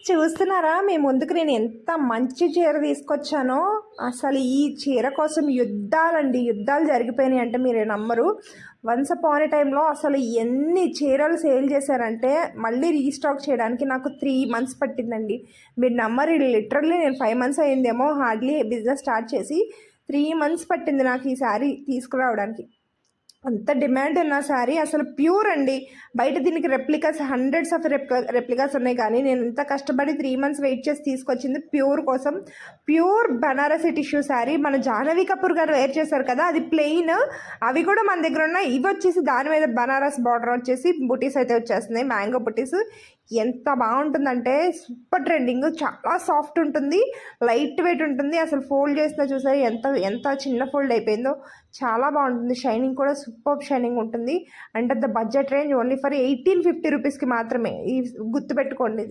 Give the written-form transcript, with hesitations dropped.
చూస్తున్నారా మీ ముందుకు నేను ఎంత మంచి చీర తీసుకొచ్చానో. అసలు ఈ చీర కోసం యుద్ధాలు జరిగిపోయినాయి అంటే మీరు నమ్మరు. వన్స్ అపాన్ ఏ టైంలో అసలు ఎన్ని చీరలు సేల్ చేశారంటే మళ్ళీ రీస్టాక్ చేయడానికి నాకు 3 months పట్టిందండి. మీరు నమ్మరు, లిటరల్లీ నేను 5 months అయిందేమో హార్డ్లీ బిజినెస్ స్టార్ట్ చేసి. 3 months పట్టింది నాకు ఈ శారీ తీసుకురావడానికి. అంత డిమాండ్ ఉన్న శారీ, అసలు ప్యూర్ అండి. బయట దీనికి రెప్లికాస్ హండ్రెడ్స్ ఆఫ్ రెప్లికాస్ ఉన్నాయి, కానీ నేను ఇంత కష్టపడి 3 months వెయిట్ చేసి తీసుకొచ్చింది ప్యూర్ కోసం. Pure Banarasi tissue sari. మన జాహ్నవి కపూర్ గారు వేర్ చేశారు కదా, అది ప్లెయిన్. అవి కూడా మన దగ్గర ఉన్నాయి. ఇవి వచ్చేసి దాని మీద బనారస్ బార్డర్ వచ్చేసి బుటీస్ అయితే వచ్చేస్తున్నాయి, మ్యాంగో బుటీస్. ఎంత బాగుంటుందంటే సూపర్ ట్రెండింగ్. చాలా సాఫ్ట్ ఉంటుంది, లైట్ వెయిట్ ఉంటుంది. అసలు ఫోల్డ్ చేసినా చూసారు ఎంత ఎంత చిన్న ఫోల్డ్ అయిపోయిందో. చాలా బాగుంటుంది. షైనింగ్ కూడా సూపర్ షైనింగ్ ఉంటుంది. And the budget range only for 1850 రూపీస్కి మాత్రమే. ఈ గుర్తుపెట్టుకోండి ఇది.